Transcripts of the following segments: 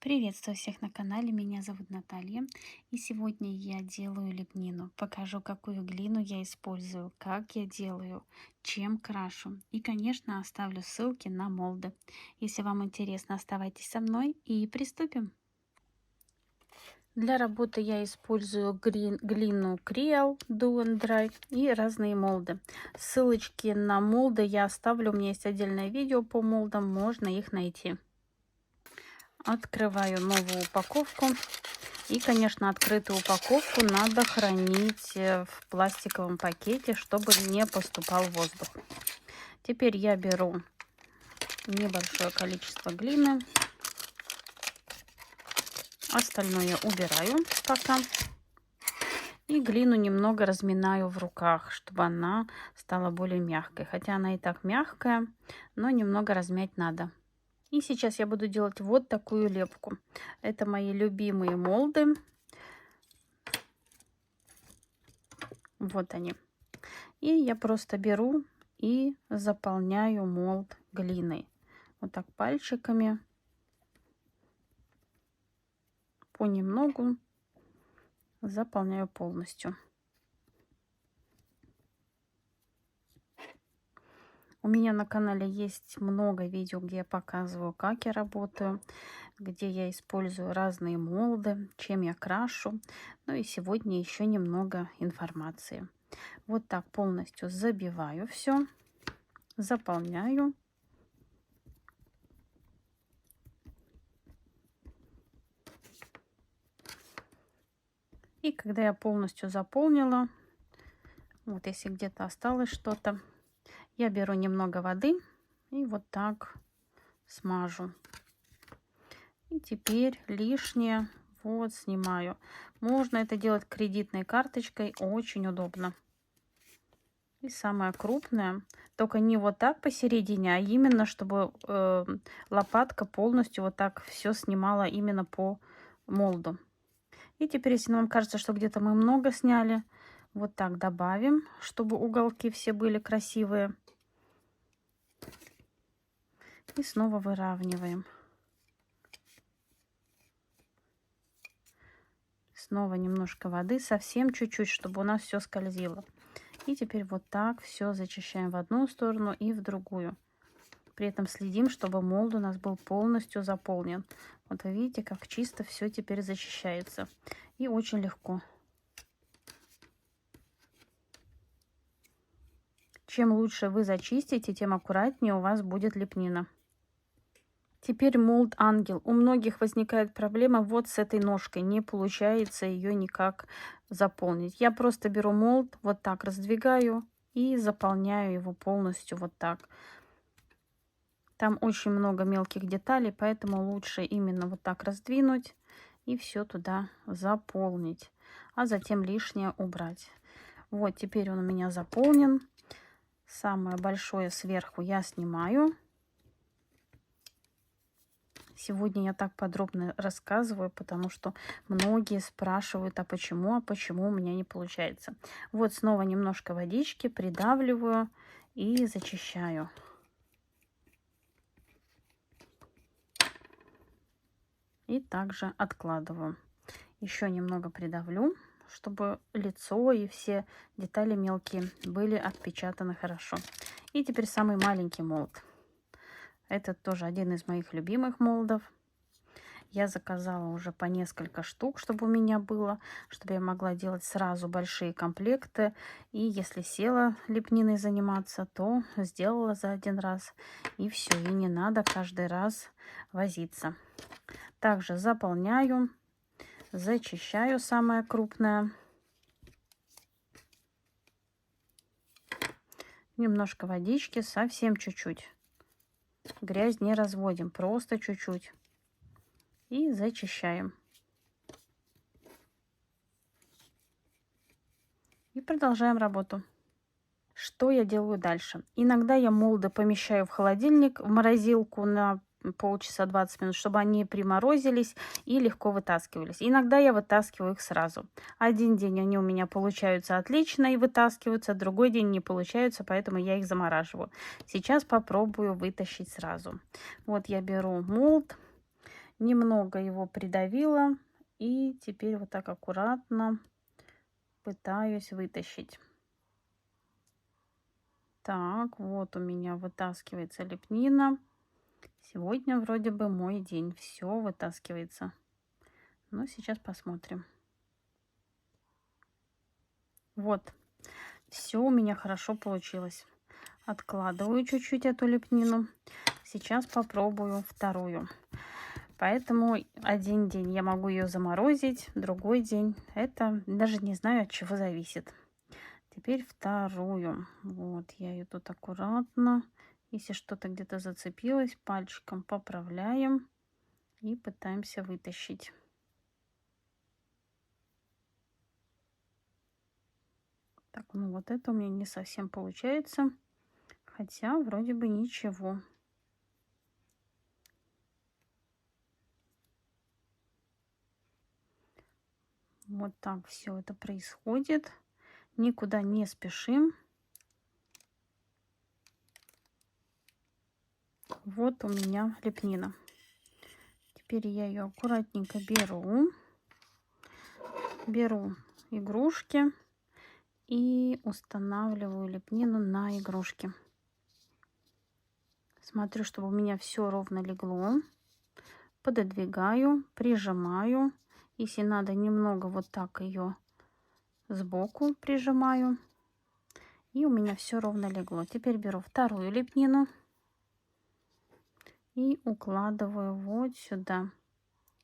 Приветствую всех на канале, меня зовут Наталья, и сегодня я делаю лепнину. Покажу, какую глину я использую, как я делаю, чем крашу. И, конечно, оставлю ссылки на молды. Если вам интересно, оставайтесь со мной и приступим. Для работы я использую глину Creal Do and Dry и разные молды. Ссылочки на молды я оставлю, у меня есть отдельное видео по молдам, можно их найти. Открываю новую упаковку. И, конечно, открытую упаковку надо хранить в пластиковом пакете, чтобы не поступал воздух. Теперь я беру небольшое количество глины. Остальное убираю пока. И глину немного разминаю в руках, чтобы она стала более мягкой. Хотя она и так мягкая, но немного размять надо. И сейчас я буду делать вот такую лепку. Это мои любимые молды. Вот они. И я просто беру и заполняю молд глиной. Вот так пальчиками. Понемногу заполняю полностью. У меня на канале есть много видео, где я показываю, как я работаю, где я использую разные молды, чем я крашу. Ну и сегодня еще немного информации. Вот так полностью забиваю все, заполняю. И когда я полностью заполнила, вот если где-то осталось что-то, я беру немного воды и вот так смажу. И теперь лишнее вот снимаю. Можно это делать кредитной карточкой, очень удобно. И самое крупное, только не вот так посередине, а именно, чтобы лопатка полностью вот так все снимала именно по молду. И теперь, если вам кажется, что где-то мы много сняли, вот так добавим, чтобы уголки все были красивые. И снова выравниваем. Снова немножко воды, совсем чуть-чуть, чтобы у нас все скользило. И теперь вот так все зачищаем в одну сторону и в другую. При этом следим, чтобы молд у нас был полностью заполнен. Вот вы видите, как чисто все теперь зачищается. И очень легко. Чем лучше вы зачистите, тем аккуратнее у вас будет лепнина. Теперь молд ангел. У многих возникает проблема вот с этой ножкой. Не получается ее никак заполнить. Я просто беру молд, вот так раздвигаю и заполняю его полностью вот так. Там очень много мелких деталей, поэтому лучше именно вот так раздвинуть и все туда заполнить. А затем лишнее убрать. Вот теперь он у меня заполнен. Самое большое сверху я снимаю. Сегодня я так подробно рассказываю, потому что многие спрашивают, а почему у меня не получается. Вот снова немножко водички придавливаю и зачищаю. И также откладываю. Еще немного придавлю, чтобы лицо и все детали мелкие были отпечатаны хорошо. И теперь самый маленький молд. Это тоже один из моих любимых молдов. Я заказала уже по несколько штук, чтобы у меня было, чтобы я могла делать сразу большие комплекты. И если села лепниной заниматься, то сделала за один раз. И все, и не надо каждый раз возиться. Также заполняю, зачищаю самое крупное. Немножко водички, совсем чуть-чуть. Грязь не разводим, просто чуть-чуть. И зачищаем. И продолжаем работу. Что я делаю дальше? Иногда я молды помещаю в холодильник, в морозилку на полчаса 20 минут, чтобы они приморозились и легко вытаскивались. Иногда я вытаскиваю их сразу. Один день они у меня получаются отлично и вытаскиваются, другой день не получаются, поэтому я их замораживаю. Сейчас попробую вытащить сразу. Вот я беру молд, Немного его придавила. И теперь вот так аккуратно пытаюсь вытащить. Так, вот у меня вытаскивается лепнина. Сегодня вроде бы мой день. Все вытаскивается. Но сейчас посмотрим. Вот. Все у меня хорошо получилось. Откладываю чуть-чуть эту лепнину. Сейчас попробую вторую. Поэтому один день я могу ее заморозить, другой день это даже не знаю, от чего зависит. Теперь вторую. Вот я ее тут аккуратно. Если что-то где-то зацепилось, пальчиком поправляем и пытаемся вытащить. Так, ну вот это у меня не совсем получается. Хотя вроде бы ничего. Вот так все это происходит. Никуда не спешим. Вот у меня лепнина. Теперь я ее аккуратненько беру игрушки и устанавливаю лепнину на игрушки. Смотрю, чтобы у меня все ровно легло. Пододвигаю, прижимаю. Если надо, немного вот так ее сбоку прижимаю. И у меня все ровно легло. Теперь беру вторую лепнину и укладываю вот сюда.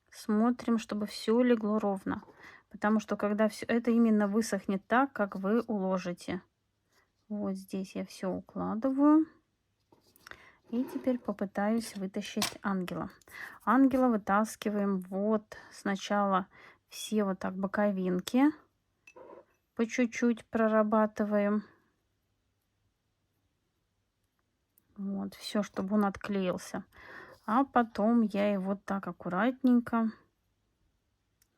Смотрим, чтобы все легло ровно. Потому что когда все это именно высохнет так, как вы уложите. Вот здесь я все укладываю. И теперь попытаюсь вытащить ангела. Ангела вытаскиваем вот сначала все вот так боковинки. По чуть-чуть прорабатываем. Вот все, чтобы он отклеился. А потом я его так аккуратненько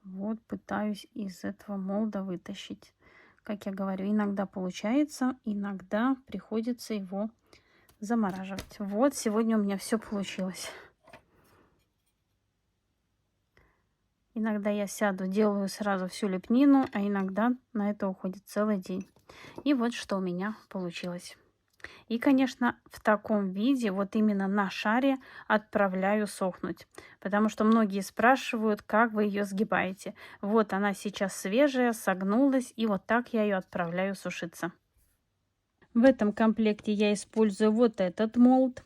вот пытаюсь из этого молда вытащить. Как я говорю, иногда получается, иногда приходится его замораживать. Вот сегодня у меня все получилось. Иногда я сяду, делаю сразу всю лепнину, а иногда на это уходит целый день. И вот что у меня получилось. И, конечно, в таком виде, вот именно на шаре, отправляю сохнуть. Потому что многие спрашивают, как вы ее сгибаете. Вот она сейчас свежая, согнулась, и вот так я ее отправляю сушиться. В этом комплекте я использую вот этот молд.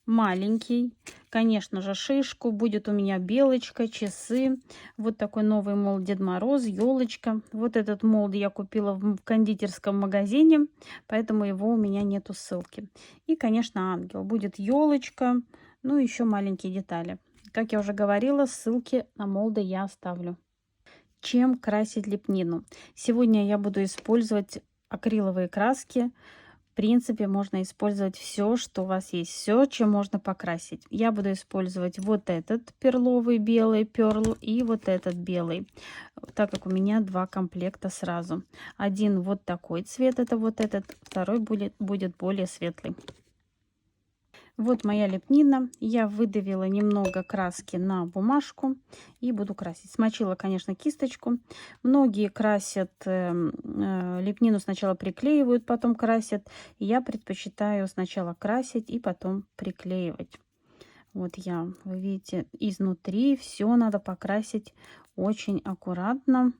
Маленький, конечно же, шишку. Будет у меня белочка, часы. Вот такой новый молд Дед Мороз, елочка. Вот этот молд я купила в кондитерском магазине, поэтому его у меня нету ссылки. И, конечно, ангел. Будет елочка, ну еще маленькие детали. Как я уже говорила, ссылки на молды я оставлю. Чем красить лепнину? Сегодня я буду использовать акриловые краски. В принципе, можно использовать все, что у вас есть, все, чем можно покрасить. Я буду использовать вот этот перловый белый перл и вот этот белый, так как у меня два комплекта сразу. Один вот такой цвет, это вот этот, второй будет более светлый. Вот моя лепнина. Я выдавила немного краски на бумажку и буду красить. Смочила, конечно, кисточку. Многие красят лепнину, сначала приклеивают, потом красят. Я предпочитаю сначала красить и потом приклеивать. Вот вы видите, изнутри все надо покрасить очень аккуратно.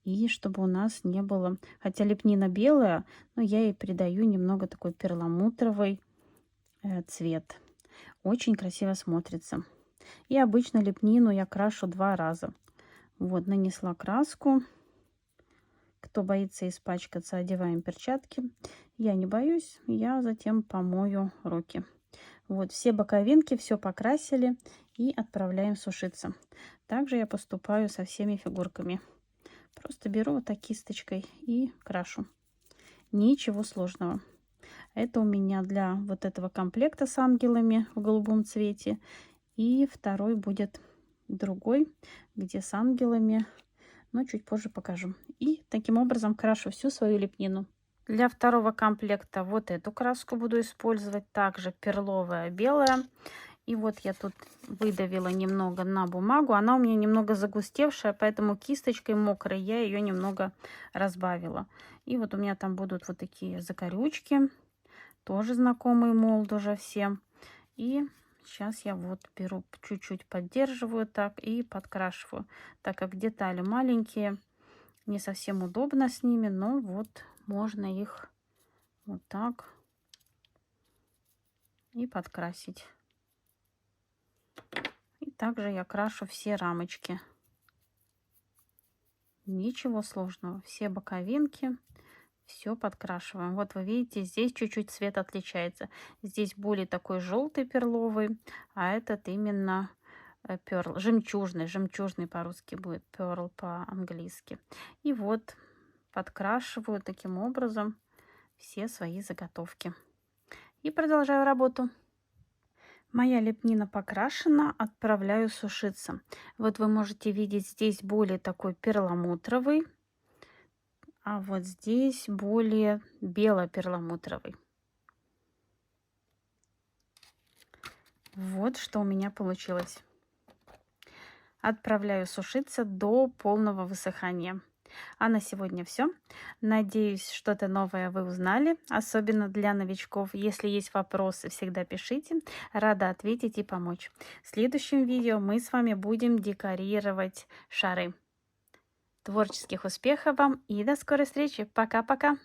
И чтобы у нас не было... Хотя лепнина белая, но я ей придаю немного такой перламутровый цвет. Очень красиво смотрится. И обычно лепнину я крашу 2 раза. Вот, нанесла краску. Кто боится испачкаться, одеваем перчатки. Я не боюсь, я затем помою руки. Вот, все боковинки, все покрасили и отправляем сушиться. Также я поступаю со всеми фигурками. Просто беру вот так кисточкой и крашу. Ничего сложного. Это у меня для вот этого комплекта с ангелами в голубом цвете. И второй будет другой, где с ангелами, но чуть позже покажу. И таким образом крашу всю свою лепнину. Для второго комплекта вот эту краску буду использовать. Также перловая белая. И вот я тут выдавила немного на бумагу. Она у меня немного загустевшая, поэтому кисточкой мокрой я ее немного разбавила. И вот у меня там будут вот такие закорючки, тоже знакомые молд уже всем. И сейчас я вот беру, чуть-чуть поддерживаю так и подкрашиваю, так как детали маленькие, не совсем удобно с ними, но вот можно их вот так и подкрасить. И также я крашу все рамочки. Ничего сложного. Все боковинки, все подкрашиваем. Вот вы видите, здесь чуть-чуть цвет отличается. Здесь более такой желтый перловый, а этот именно перл, жемчужный. Жемчужный по-русски будет, перл по-английски. И вот подкрашиваю таким образом все свои заготовки. И продолжаю работу. Моя лепнина покрашена, отправляю сушиться. Вот вы можете видеть, здесь более такой перламутровый, а вот здесь более бело-перламутровый. Вот что у меня получилось. Отправляю сушиться до полного высыхания. А на сегодня все. Надеюсь, что-то новое вы узнали, особенно для новичков. Если есть вопросы, всегда пишите. Рада ответить и помочь. В следующем видео мы с вами будем декорировать шары. Творческих успехов вам и до скорой встречи. Пока-пока.